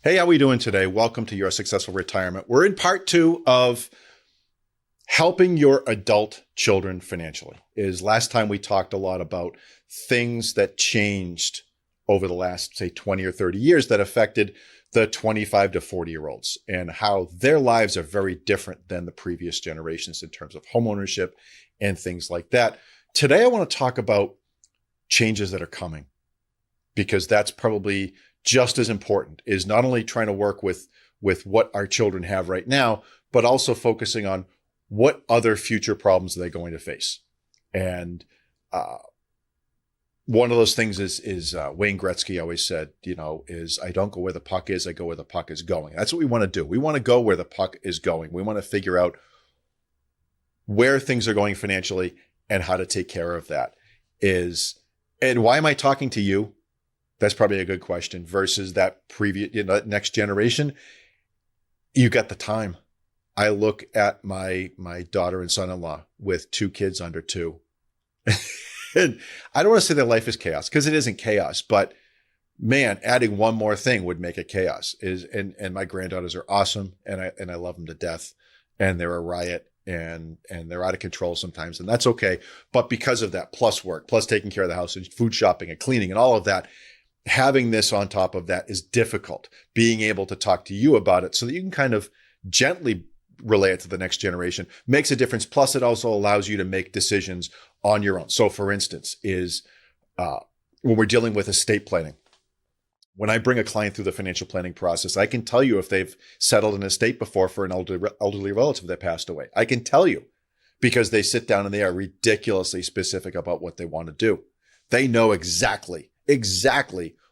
Hey, how are we doing today? Welcome to Your Successful Retirement. We're in part two of helping your adult children financially. Last time we talked a lot about things that changed over the last, say, 20 or 30 years that affected the 25 to 40-year-olds and how their lives are very different than the previous generations in terms of homeownership and things like that. Today, I want to talk about changes that are coming, because that's probably just as important, is not only trying to work with what our children have right now, but also focusing on what other future problems are they going to face. And one of those things is Wayne Gretzky always said, is I don't go where the puck is, I go where the puck is going. That's what we want to do. We want to go where the puck is going. We want to figure out where things are going financially and how to take care of that. And why am I talking to you? That's probably a good question versus that previous, next generation. You got the time. I look at my daughter and son-in-law with two kids under two. And I don't want to say their life is chaos, because it isn't chaos, but man, adding one more thing would make it chaos. And my granddaughters are awesome, and I love them to death, and they're a riot. And they're out of control sometimes, and that's okay. But because of that, plus work, plus taking care of the house and food shopping and cleaning and all of that, having this on top of that is difficult. Being able to talk to you about it so that you can kind of gently relay it to the next generation makes a difference. Plus, it also allows you to make decisions on your own. So, for instance, when we're dealing with estate planning, when I bring a client through the financial planning process, I can tell you if they've settled an estate before for an elderly relative that passed away. I can tell you, because they sit down and they are ridiculously specific about what they want to do. They know exactly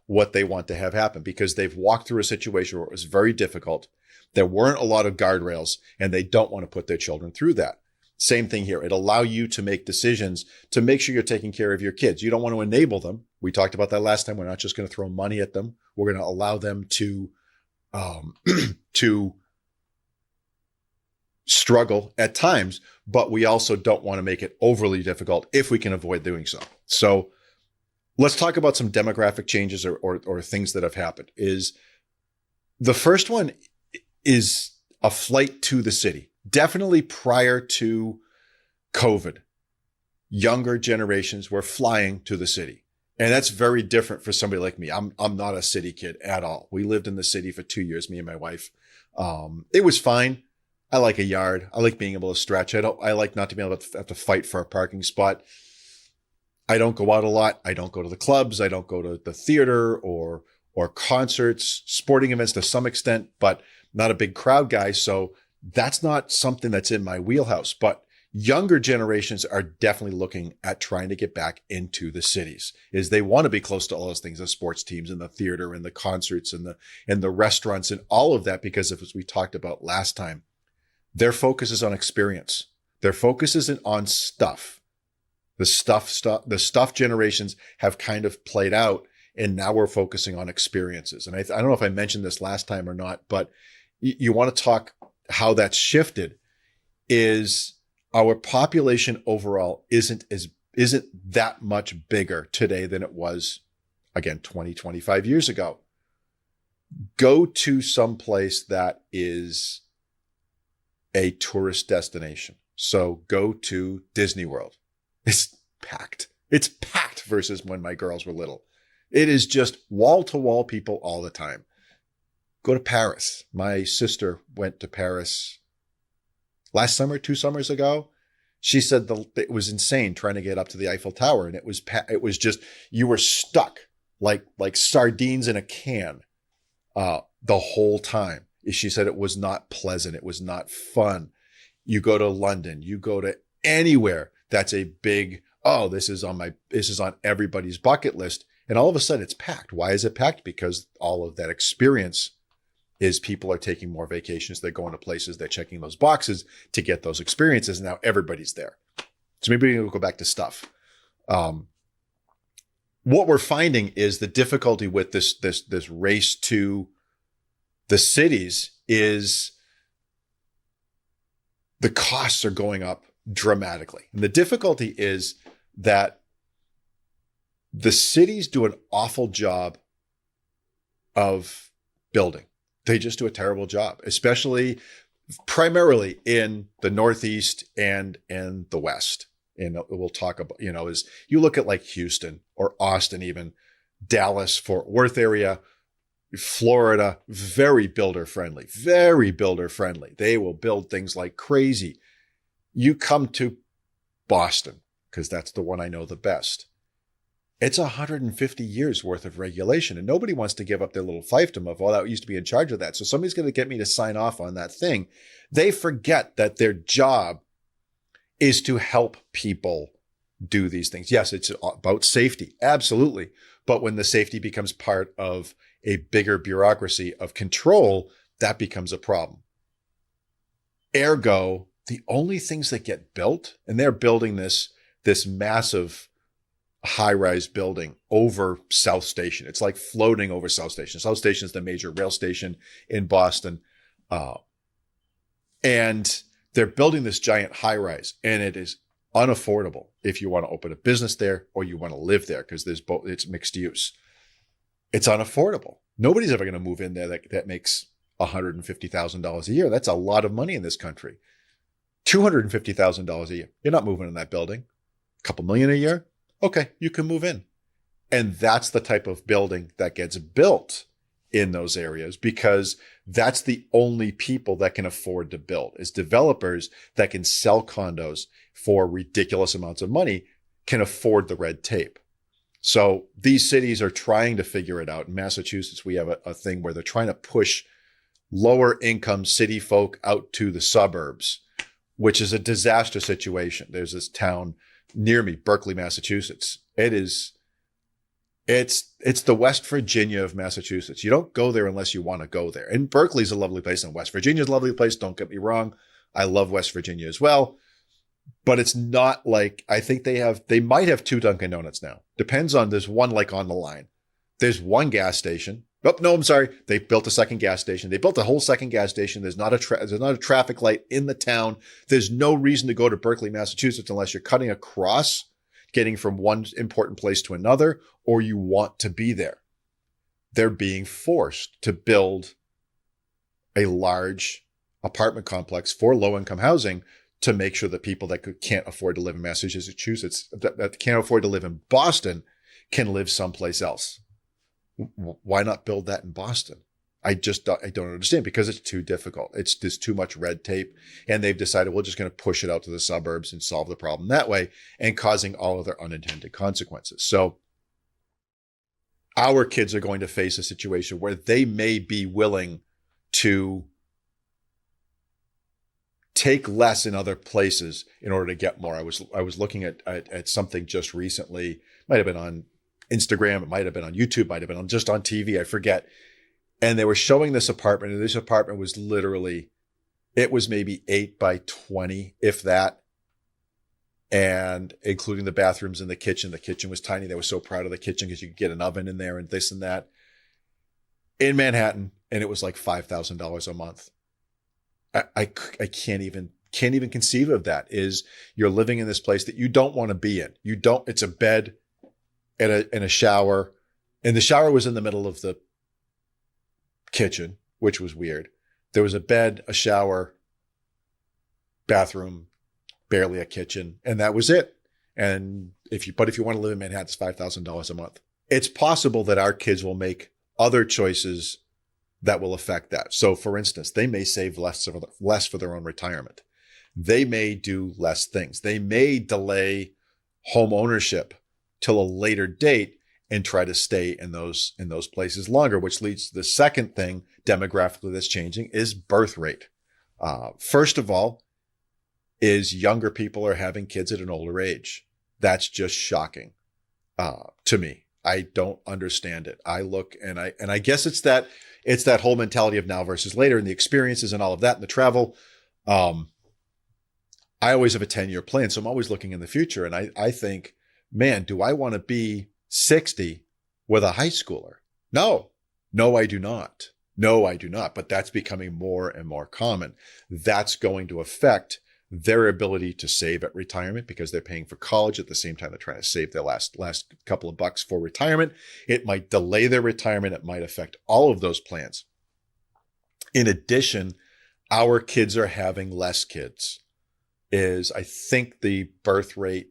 what they want to have happen, because they've walked through a situation where it was very difficult. There weren't a lot of guardrails, and they don't want to put their children through that. Same thing here. It allows you to make decisions to make sure you're taking care of your kids. You don't want to enable them. We talked about that last time. We're not just going to throw money at them. We're going to allow them to to struggle at times, but we also don't want to make it overly difficult if we can avoid doing so. So let's talk about some demographic changes or things that have happened. The first one is a flight to the city. Definitely prior to COVID, younger generations were flying to the city. And that's very different for somebody like me. I'm not a city kid at all. We lived in the city for 2 years, me and my wife. It was fine. I like a yard. I like being able to stretch. I like not to be able to have to fight for a parking spot. I don't go out a lot. I don't go to the clubs. I don't go to the theater or concerts, sporting events to some extent, but not a big crowd guy. So that's not something that's in my wheelhouse. But younger generations are definitely looking at trying to get back into the cities. They want to be close to all those things, the sports teams and the theater and the concerts and the restaurants and all of that, because of, as we talked about last time, their focus is on experience. Their focus isn't on stuff. The stuff generations have kind of played out, and now we're focusing on experiences. And I don't know if I mentioned this last time or not, but you want to talk how that's shifted. Is our population overall isn't that much bigger today than it was, again, 20, 25 years ago. Go to some place that is a tourist destination. So go to Disney World. It's packed. It's packed versus when my girls were little. It is just wall to wall people all the time. Go to Paris. My sister went to Paris last summer, 2 summers ago. She said it was insane trying to get up to the Eiffel Tower. And it was just, you were stuck like sardines in a can the whole time. She said it was not pleasant. It was not fun. You go to London, you go to anywhere that's a big, this is on everybody's bucket list. And all of a sudden it's packed. Why is it packed? Because all of that experience is people are taking more vacations. They're going to places, they're checking those boxes to get those experiences. And now everybody's there. So maybe we'll go back to stuff. What we're finding is the difficulty with this race to the cities is the costs are going up dramatically. And the difficulty is that the cities do an awful job of building. They just do a terrible job, especially primarily in the Northeast and the West. And we'll talk about, as you look at like Houston or Austin, even Dallas, Fort Worth area, Florida, very builder friendly. They will build things like crazy. You come to Boston, because that's the one I know the best. It's 150 years worth of regulation, and nobody wants to give up their little fiefdom of, oh, that used to be in charge of that. So somebody's going to get me to sign off on that thing. They forget that their job is to help people do these things. Yes, it's about safety. Absolutely. But when the safety becomes part of a bigger bureaucracy of control, that becomes a problem. Ergo, the only things that get built, and they're building this massive high-rise building over South Station. It's like floating over South Station. South Station is the major rail station in Boston. And they're building this giant high-rise, and it is unaffordable if you want to open a business there or you want to live there, because it's mixed use. It's unaffordable. Nobody's ever going to move in there that makes $150,000 a year. That's a lot of money in this country. $250,000 a year. You're not moving in that building. A couple million a year. Okay, you can move in. And that's the type of building that gets built in those areas, because that's the only people that can afford to build, is developers that can sell condos for ridiculous amounts of money, can afford the red tape. So these cities are trying to figure it out. In Massachusetts, we have a thing where they're trying to push lower income city folk out to the suburbs, which is a disaster situation. There's this town near me, Berkeley, Massachusetts. It's the West Virginia of Massachusetts. You don't go there unless you want to go there. And Berkeley's a lovely place, and West Virginia's a lovely place. Don't get me wrong. I love West Virginia as well. But it's not like, I think they might have 2 Dunkin' Donuts now. Depends on, there's one like on the line. There's one gas station. Oh, no, I'm sorry. They built a second gas station. They built a whole second gas station. There's not a traffic light in the town. There's no reason to go to Berkeley, Massachusetts, unless you're cutting across, getting from one important place to another, or you want to be there. They're being forced to build a large apartment complex for low-income housing to make sure that people that can't afford to live in Massachusetts, that can't afford to live in Boston, can live someplace else. Why not build that in Boston? I don't understand, because it's too difficult. There's too much red tape, and they've decided we're just going to push it out to the suburbs and solve the problem that way, and causing all of their unintended consequences. So our kids are going to face a situation where they may be willing to take less in other places in order to get more. I was looking at something just recently. Might have been on Instagram. It might have been on YouTube. Might have been just on TV. I forget. And they were showing this apartment, and this apartment was literally, it was maybe 8 by 20, if that, and including the bathrooms and the kitchen. The kitchen was tiny. They were so proud of the kitchen because you could get an oven in there and this and that, in Manhattan, and it was like $5,000 a month. I can't even conceive of that. Is you're living in this place that you don't want to be in. It's a bed and a shower, and the shower was in the middle of the kitchen, which was weird. There was a bed, a shower, bathroom, barely a kitchen, and that was it. And if you want to live in Manhattan, it's $5,000 a month. It's possible that our kids will make other choices that will affect that. So for instance, they may save less for their own retirement. They may do less things. They may delay home ownership till a later date and try to stay in those places longer, which leads to the second thing demographically that's changing is birth rate. First of all, is younger people are having kids at an older age. That's just shocking to me. I don't understand it. I look and I guess it's that whole mentality of now versus later, and the experiences and all of that, and the travel. I always have a 10-year plan, so I'm always looking in the future, and I think, man, do I want to be 60 with a high schooler? No, I do not. But that's becoming more and more common. That's going to affect their ability to save at retirement, because they're paying for college at the same time they're trying to save their last couple of bucks for retirement. It might delay their retirement. It might affect all of those plans. In addition, our kids are having less kids. I think the birth rate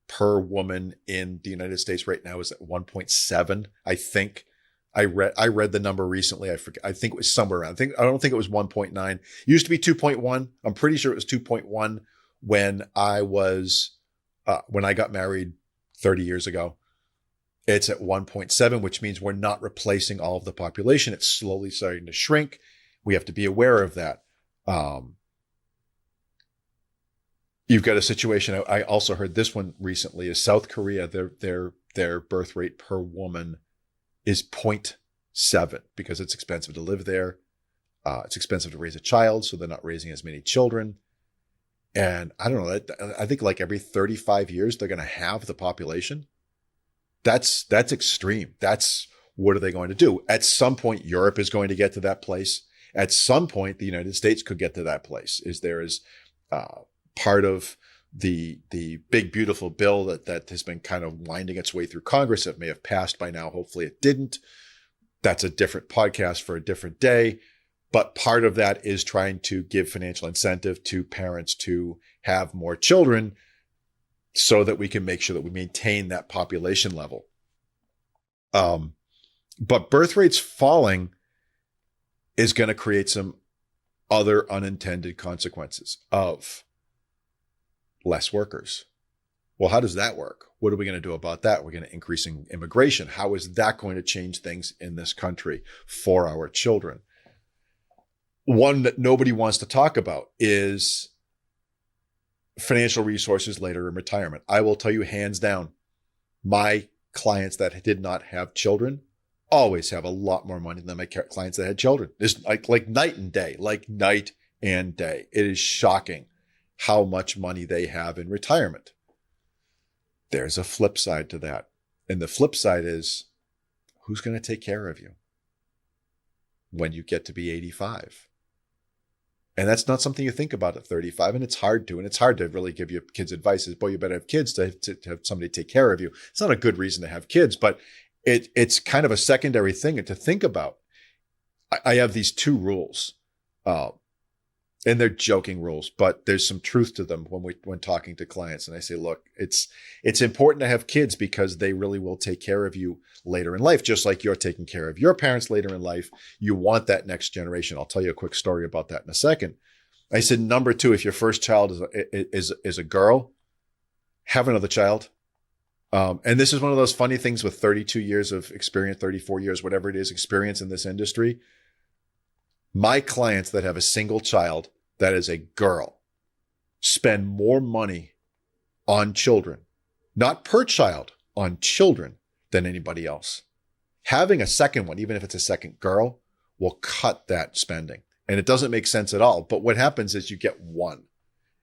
per woman in the United States right now is at 1.7. I think I read the number recently. I forget. I think it was somewhere around. I don't think it was 1.9. It used to be 2.1. I'm pretty sure it was 2.1 when when I got married 30 years ago. It's at 1.7, which means we're not replacing all of the population. It's slowly starting to shrink. We have to be aware of that. You've got a situation. I also heard this one recently. Is South Korea, their birth rate per woman is 0.7 because it's expensive to live there. It's expensive to raise a child, so they're not raising as many children. And I don't know. I think like every 35 years they're going to halve the population. That's extreme. What are they going to do? At some point, Europe is going to get to that place. At some point, the United States could get to that place. There is part of the big, beautiful bill that has been kind of winding its way through Congress. It may have passed by now. Hopefully it didn't. That's a different podcast for a different day. But part of that is trying to give financial incentive to parents to have more children so that we can make sure that we maintain that population level. But birth rates falling is going to create some other unintended consequences of less workers. Well, how does that work? What are we going to do about that? We're going to increase immigration. How is that going to change things in this country for our children? One that nobody wants to talk about is financial resources later in retirement. I will tell you hands down, my clients that did not have children always have a lot more money than my clients that had children. It's like night and day, It is shocking how much money they have in retirement. There's a flip side to that. And the flip side is, who's going to take care of you when you get to be 85? And that's not something you think about at 35. And it's hard to really give your kids advice. Is, boy, you better have kids to have somebody take care of you. It's not a good reason to have kids, but it's kind of a secondary thing to think about. I have these two rules, and they're joking rules, but there's some truth to them when talking to clients. And I say, look, it's important to have kids because they really will take care of you later in life, just like you're taking care of your parents later in life. You want that next generation. I'll tell you a quick story about that in a second. I said, number two, if your first child is a girl, have another child. And this is one of those funny things with 32 years of experience, 34 years, whatever it is, experience in this industry. My clients that have a single child that is a girl spend more money on children, not per child, on children than anybody else. Having a second one, even if it's a second girl, will cut that spending. And it doesn't make sense at all. But what happens is you get one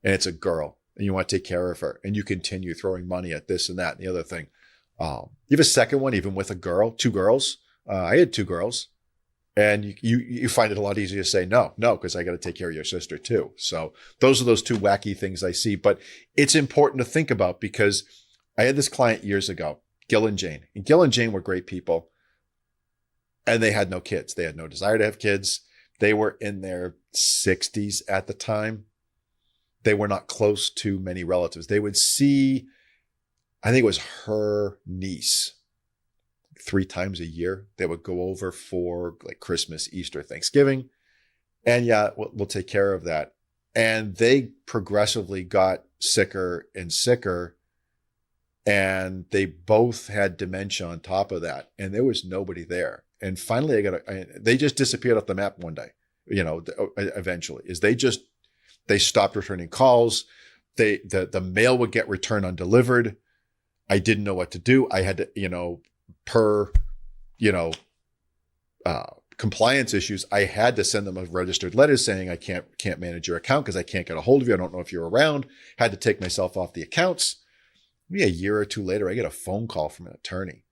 and it's a girl and you want to take care of her and you continue throwing money at this and that and the other thing. You have a second one, even with a girl, two girls. I had two girls. And you find it a lot easier to say no, because I got to take care of your sister too. So those are those two wacky things I see. But it's important to think about because I had this client years ago, Gil and Jane. And Gil and Jane were great people. And they had no kids. They had no desire to have kids. They were in their 60s at the time. They were not close to many relatives. They would see, I think it was her niece, 3 times a year. They would go over for like Christmas, Easter, Thanksgiving. And yeah, we'll take care of that. And they progressively got sicker and sicker. And they both had dementia on top of that. And there was nobody there. And finally, they just disappeared off the map one day, eventually. They stopped returning calls. The mail would get returned undelivered. I didn't know what to do. I had to, compliance issues, I had to send them a registered letter saying I can't manage your account because I can't get a hold of you. I don't know if you're around. Had to take myself off the accounts. Maybe a year or two later, I get a phone call from an attorney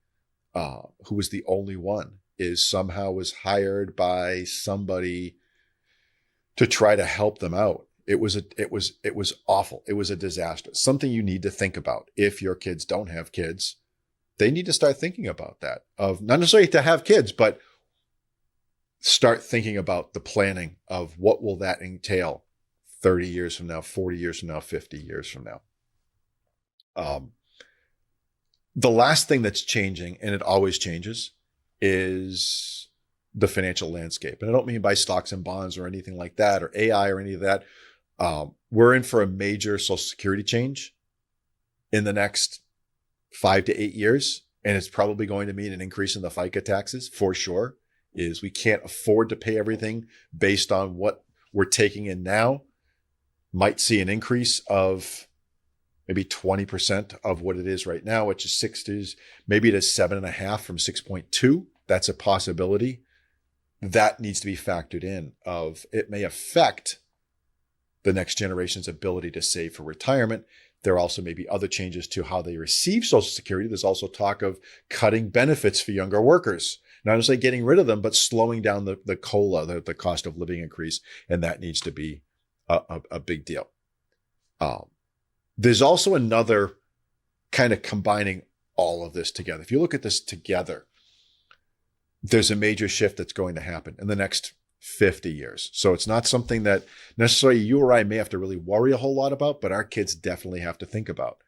who was the only one, somehow was hired by somebody to try to help them out. It was awful. It was a disaster. Something you need to think about if your kids don't have kids. They need to start thinking about that, of not necessarily to have kids, but start thinking about the planning of what will that entail 30 years from now, 40 years from now, 50 years from now. The last thing that's changing, and it always changes, is the financial landscape. And I don't mean by stocks and bonds or anything like that, or AI or any of that. We're in for a major Social Security change in the next 5 to 8 years. And it's probably going to mean an increase in the FICA taxes for sure. Is we can't afford to pay everything based on what we're taking in now. Might see an increase of maybe 20% of what it is right now, which is 60s, maybe it is 7.5 from 6.2. That's a possibility. That needs to be factored in. Of it may affect the next generation's ability to save for retirement. There also may be other changes to how they receive Social Security. There's also talk of cutting benefits for younger workers. Not necessarily getting rid of them, but slowing down the COLA, the cost of living increase. And that needs to be a big deal. There's also another kind of combining all of this together. If you look at this together, there's a major shift that's going to happen in the next 50 years. So it's not something that necessarily you or I may have to really worry a whole lot about, but our kids definitely have to think about.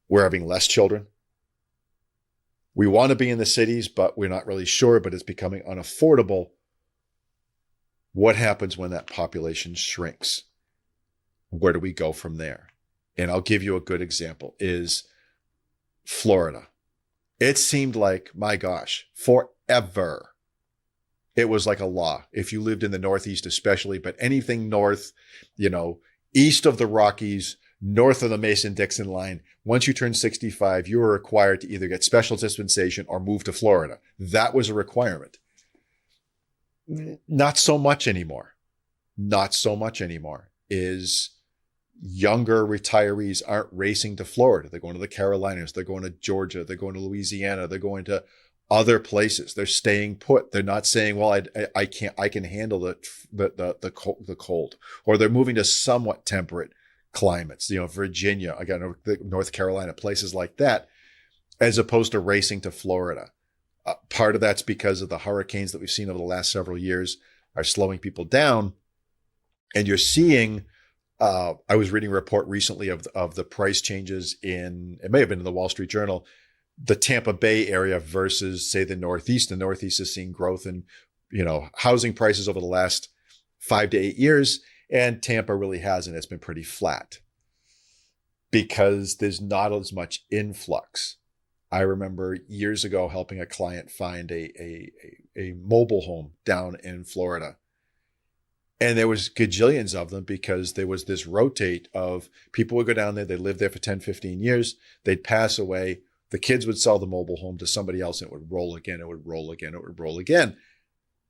We're having less children. We want to be in the cities, but we're not really sure, but it's becoming unaffordable. What happens when that population shrinks? Where do we go from there? And I'll give you a good example is Florida. It seemed like, my gosh, forever. It was like a law. If you lived in the Northeast especially, but anything north, east of the Rockies, north of the Mason-Dixon line, once you turned 65, you were required to either get special dispensation or move to Florida. That was a requirement. Not so much anymore. Not so much anymore. Is younger retirees aren't racing to Florida. They're going to the Carolinas. They're going to Georgia. They're going to Louisiana. They're going to other places. They're staying put. They're not saying, well, I can handle the cold, or they're moving to somewhat temperate climates, Virginia, again, North Carolina, places like that, as opposed to racing to Florida. Part of that's because of the hurricanes that we've seen over the last several years are slowing people down. And you're seeing, I was reading a report recently of the price changes it may have been in the Wall Street Journal, the Tampa Bay area versus, say, the Northeast. The Northeast is seeing growth in, housing prices over the last 5 to 8 years. And Tampa really hasn't. It's been pretty flat because there's not as much influx. I remember years ago helping a client find a mobile home down in Florida. And there was gajillions of them because there was this rotate of people would go down there. They'd live there for 10, 15 years. They'd pass away. The kids would sell the mobile home to somebody else and it would roll again. It would roll again. It would roll again.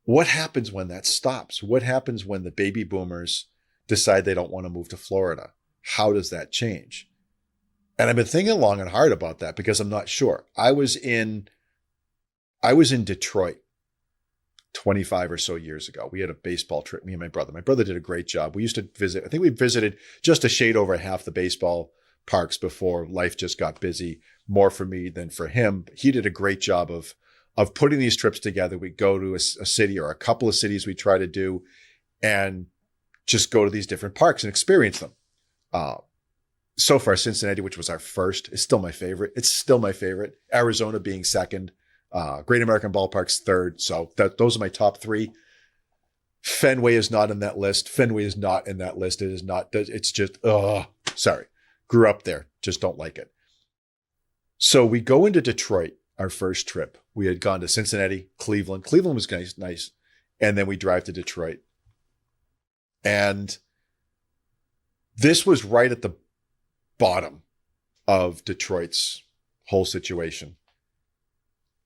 What happens when that stops? What happens when the baby boomers decide they don't want to move to Florida? How does that change? And I've been thinking long and hard about that because I'm not sure. I was in Detroit 25 or so years ago. We had a baseball trip, me and my brother. My brother did a great job. We used to visit, I think we visited just a shade over half the baseball parks before life just got busy, more for me than for him. He did a great job of putting these trips together. We'd go to a city or a couple of cities we try to do and just go to these different parks and experience them. So far, Cincinnati, which was our first, is still my favorite. It's still my favorite. Arizona being second. Great American Ballpark's third. So those are my top three. Fenway is not in that list. Fenway is not in that list. It is not. It's just, sorry. Grew up there. Just don't like it. So we go into Detroit, our first trip. We had gone to Cincinnati, Cleveland. Cleveland was nice. And then we drive to Detroit. And this was right at the bottom of Detroit's whole situation.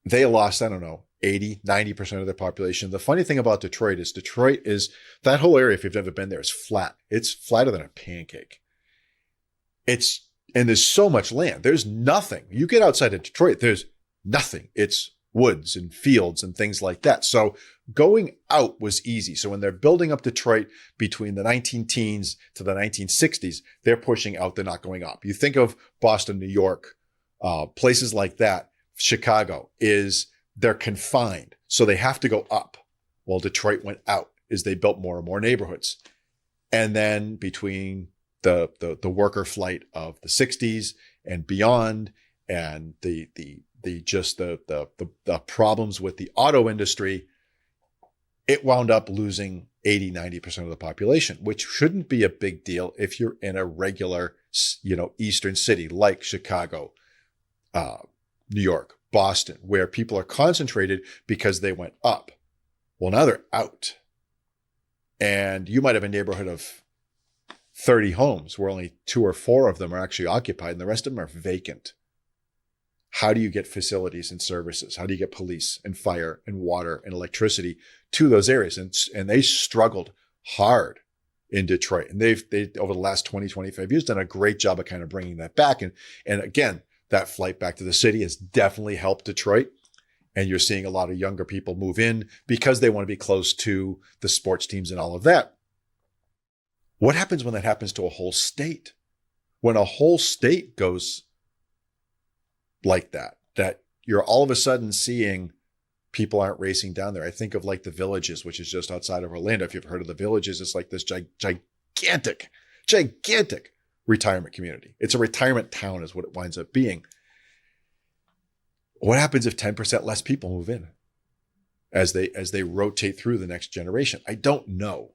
They lost, 80, 90% of their population. The funny thing about Detroit is that whole area, if you've never been there, is flat. It's flatter than a pancake. And there's so much land. There's nothing. You get outside of Detroit, there's nothing. It's woods and fields and things like that. So going out was easy. So when they're building up Detroit between the 19-teens to the 1960s, they're pushing out, they're not going up. You think of Boston, New York, places like that. Chicago they're confined. So they have to go up. Well, Detroit went out as they built more and more neighborhoods. And then between the worker flight of the 60s and beyond, and the problems with the auto industry, it wound up losing 80-90% of the population, which shouldn't be a big deal if you're in a regular, eastern city like Chicago, New York, Boston, where people are concentrated because they went up. Well, now they're out. And you might have a neighborhood of 30 homes where only 2 or 4 of them are actually occupied and the rest of them are vacant. How do you get facilities and services? How do you get police and fire and water and electricity to those areas? And they struggled hard in Detroit. And they've over the last 20, 25 years done a great job of kind of bringing that back. And again, that flight back to the city has definitely helped Detroit. And you're seeing a lot of younger people move in because they want to be close to the sports teams and all of that. What happens when that happens to a whole state? When a whole state goes like that you're all of a sudden seeing people aren't racing down there. I think of like the Villages, which is just outside of Orlando. If you've heard of the Villages, it's like this gigantic retirement community. It's a retirement town is what it winds up being. What happens if 10% less people move in as they rotate through the next generation? I don't know.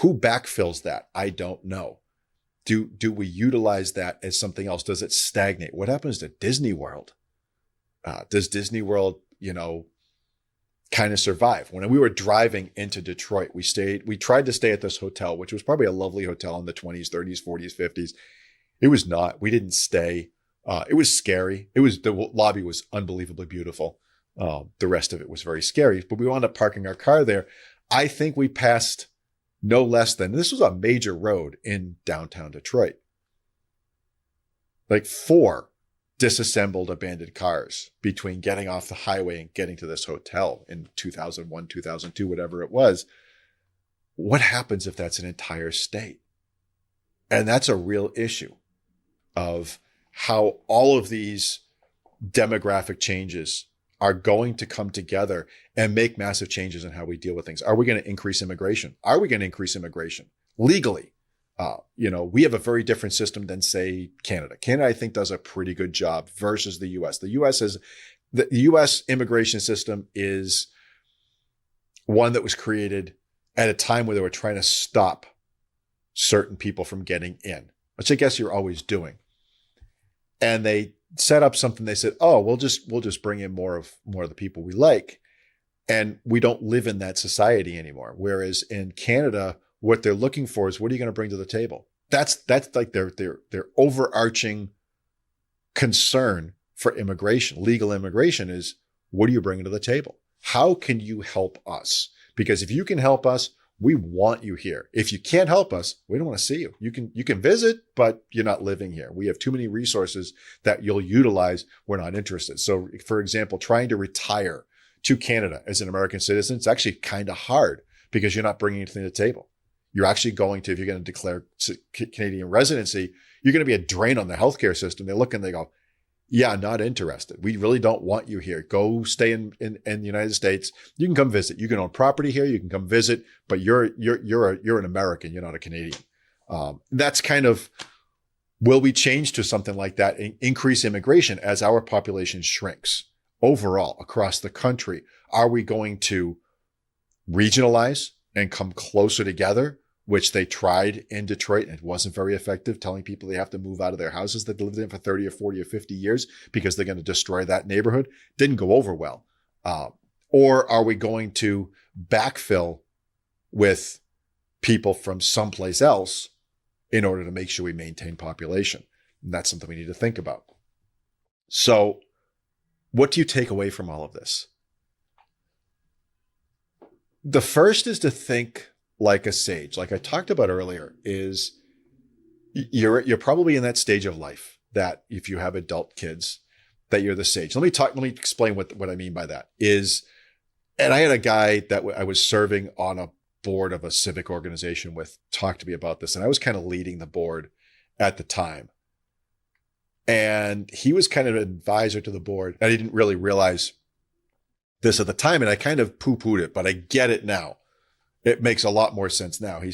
Who backfills that? I don't know. Do we utilize that as something else? Does it stagnate? What happens to Disney World? Does Disney World, kind of survive? When we were driving into Detroit, we tried to stay at this hotel, which was probably a lovely hotel in the 20s, 30s, 40s, 50s. It was not. We didn't stay. It was scary. The lobby was unbelievably beautiful. The rest of it was very scary, but we wound up parking our car there. I think we passed no less than, this was a major road in downtown Detroit, like 4 disassembled abandoned cars between getting off the highway and getting to this hotel in 2001, 2002, whatever it was. What happens if that's an entire state? And that's a real issue of how all of these demographic changes are going to come together and make massive changes in how we deal with things. Are we going to increase immigration? Are we going to increase immigration legally? We have a very different system than, say, Canada. Canada, I think, does a pretty good job versus the U.S. The U.S. immigration system is one that was created at a time where they were trying to stop certain people from getting in, which I guess you're always doing. And they set up something. They said, "Oh, we'll just bring in more of the people we like," and we don't live in that society anymore. Whereas in Canada, what they're looking for is, what are you going to bring to the table? That's like their overarching concern for immigration, legal immigration, is, what are you bringing to the table? How can you help us? Because if you can help us, we want you here. If you can't help us, we don't want to see you. You can visit, but you're not living here. We have too many resources that you'll utilize. We're not interested. So, for example, trying to retire to Canada as an American citizen, it's actually kind of hard because you're not bringing anything to the table. You're actually going to, if you're going to declare Canadian residency, you're going to be a drain on the healthcare system. They look and they go, "Yeah, not interested. We really don't want you here. Go stay in the United States. You can come visit. You can own property here. You can come visit, but you're an American. You're not a Canadian." That's kind of, will we change to something like that and increase immigration as our population shrinks overall across the country? Are we going to regionalize and come closer together, which they tried in Detroit, and it wasn't very effective, telling people they have to move out of their houses that they lived in for 30 or 40 or 50 years because they're going to destroy that neighborhood? Didn't go over well. Or are we going to backfill with people from someplace else in order to make sure we maintain population? And that's something we need to think about. So what do you take away from all of this? The first is to think like a sage. Like I talked about earlier, is you're probably in that stage of life that if you have adult kids, that you're the sage. Let me explain what I mean by that is, and I had a guy that I was serving on a board of a civic organization with talk to me about this, and I was kind of leading the board at the time. And he was kind of an advisor to the board. I didn't really realize this at the time, and I kind of poo-pooed it, but I get it now. It makes a lot more sense now. He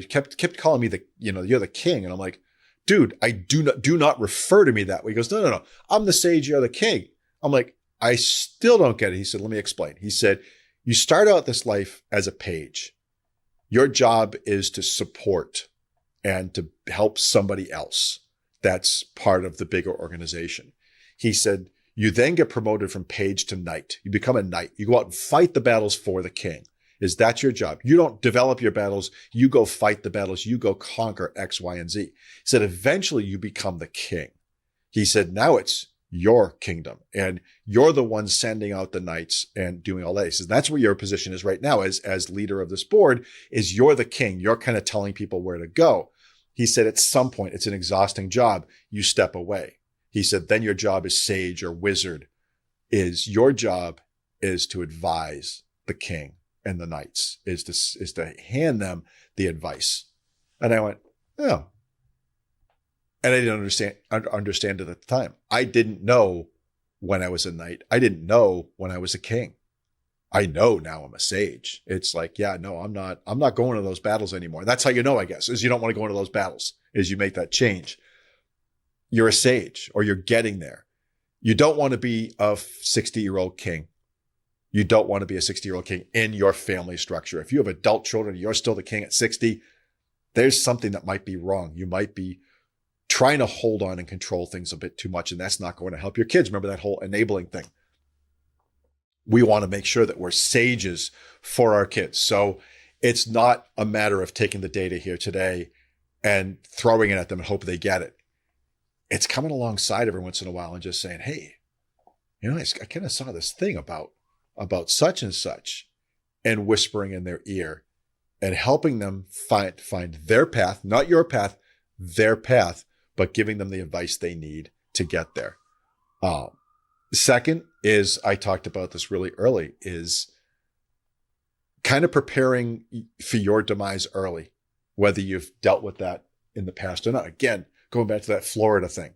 kept calling me you're the king. And I'm like, dude, I do not refer to me that way. He goes, no. I'm the sage. You're the king. I'm like, I still don't get it. He said, let me explain. He said, you start out this life as a page. Your job is to support and to help somebody else. That's part of the bigger organization. He said, you then get promoted from page to knight. You become a knight. You go out and fight the battles for the king. Is that your job? You don't develop your battles. You go fight the battles. You go conquer X, Y, and Z. He said, eventually you become the king. He said, now it's your kingdom and you're the one sending out the knights and doing all that. He says, that's where your position is right now as leader of this board is you're the king. You're kind of telling people where to go. He said, at some point, it's an exhausting job. You step away. He said, then your job as sage or wizard your job is to advise the king and the knights, is to hand them the advice. And I went, oh. And I didn't understand it at the time. I didn't know when I was a knight. I didn't know when I was a king. I know now I'm a sage. It's like, yeah, no, I'm not going to those battles anymore. That's how you know, I guess, is you don't want to go into those battles, is you make that change. You're a sage, or you're getting there. You don't want to be a 60-year-old king. You don't want to be a 60-year-old king in your family structure. If you have adult children, you're still the king at 60, there's something that might be wrong. You might be trying to hold on and control things a bit too much, and that's not going to help your kids. Remember that whole enabling thing. We want to make sure that we're sages for our kids. So it's not a matter of taking the data here today and throwing it at them and hope they get it. It's coming alongside every once in a while and just saying, hey, I kind of saw this thing about such and such, and whispering in their ear and helping them find their path, not your path, their path, but giving them the advice they need to get there. Second is, I talked about this really early, is kind of preparing for your demise early, whether you've dealt with that in the past or not. Again, going back to that Florida thing,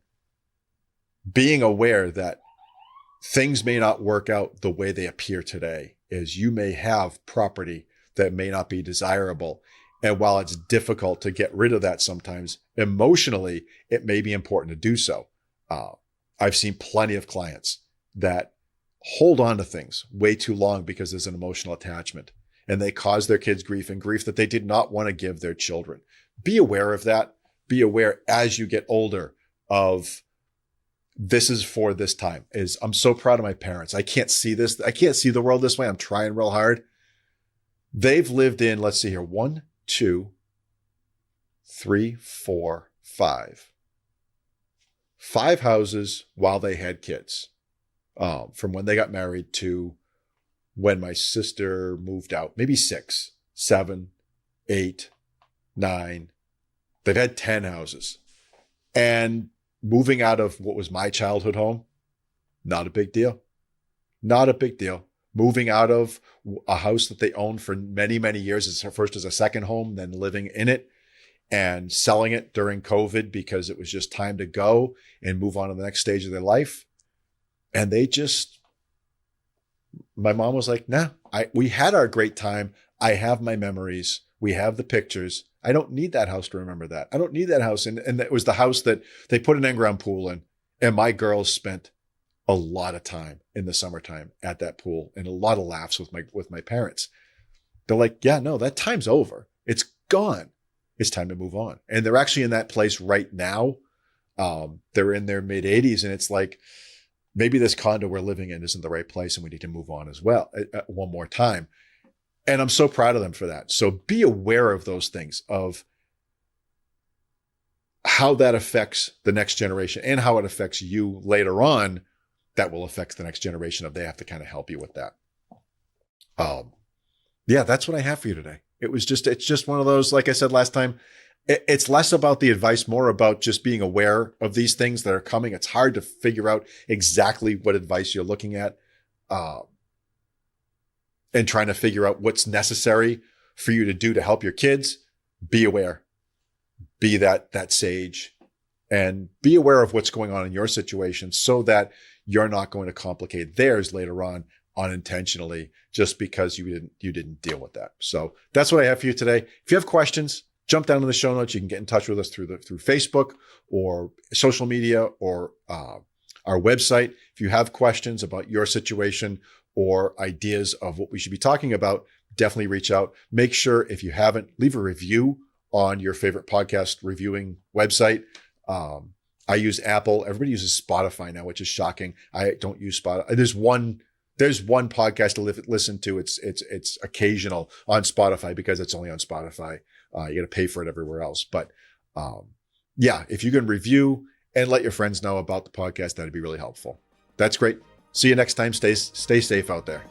being aware that things may not work out the way they appear today, is you may have property that may not be desirable. And while it's difficult to get rid of that sometimes, emotionally, it may be important to do so. I've seen plenty of clients that hold on to things way too long because there's an emotional attachment, and they cause their kids grief, and grief that they did not want to give their children. Be aware of that. Be aware as you get older of, this is for this time. I'm so proud of my parents. I can't see this. I can't see the world this way. I'm trying real hard. They've lived in, let's see here, 1, 2, 3, 4, 5. 5 houses while they had kids. From when they got married to when my sister moved out, maybe 6, 7, 8, 9. They've had 10 houses. And moving out of what was my childhood home, not a big deal. Not a big deal. Moving out of a house that they owned for many, many years, first as a second home, then living in it, and selling it during COVID because it was just time to go and move on to the next stage of their life. And my mom was like, nah, we had our great time. I have my memories. We have the pictures. I don't need that house to remember that. I don't need that house. And it was the house that they put an in-ground pool in. And my girls spent a lot of time in the summertime at that pool, and a lot of laughs with my parents. They're like, yeah, no, that time's over. It's gone. It's time to move on. And they're actually in that place right now. They're in their mid 80s, and it's like, maybe this condo we're living in isn't the right place, and we need to move on as well one more time. And I'm so proud of them for that. So be aware of those things, of how that affects the next generation and how it affects you later on. That will affect the next generation, if they have to kind of help you with that. Yeah, that's what I have for you today. It's just one of those, like I said last time, it's less about the advice, more about just being aware of these things that are coming. It's hard to figure out exactly what advice you're looking at, and trying to figure out what's necessary for you to do to help your kids. Be aware, be that sage, and be aware of what's going on in your situation so that you're not going to complicate theirs later on unintentionally just because you didn't deal with that. So that's what I have for you today. If you have questions, jump down to the show notes. You can get in touch with us through Facebook or social media or our website. If you have questions about your situation or ideas of what we should be talking about, definitely reach out. Make sure, if you haven't, leave a review on your favorite podcast reviewing website. I use Apple. Everybody uses Spotify now, which is shocking. I don't use Spotify. There's one podcast to listen to. It's occasional on Spotify because it's only on Spotify. You got to pay for it everywhere else. But yeah, if you can review and let your friends know about the podcast, that'd be really helpful. That's great. See you next time. Stay safe out there.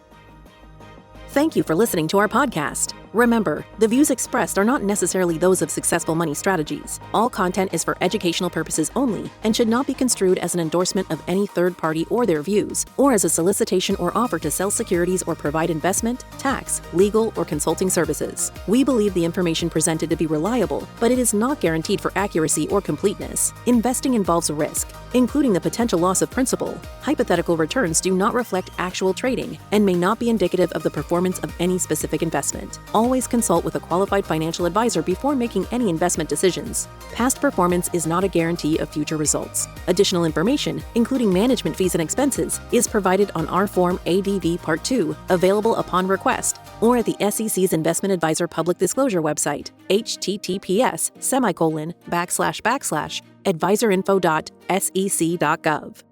Thank you for listening to our podcast. Remember, the views expressed are not necessarily those of Successful Money Strategies. All content is for educational purposes only and should not be construed as an endorsement of any third party or their views, or as a solicitation or offer to sell securities or provide investment, tax, legal, or consulting services. We believe the information presented to be reliable, but it is not guaranteed for accuracy or completeness. Investing involves risk, including the potential loss of principal. Hypothetical returns do not reflect actual trading and may not be indicative of the performance of any specific investment. Always consult with a qualified financial advisor before making any investment decisions. Past performance is not a guarantee of future results. Additional information, including management fees and expenses, is provided on our Form ADV Part 2, available upon request, or at the SEC's Investment Advisor Public Disclosure website, https://advisorinfo.sec.gov.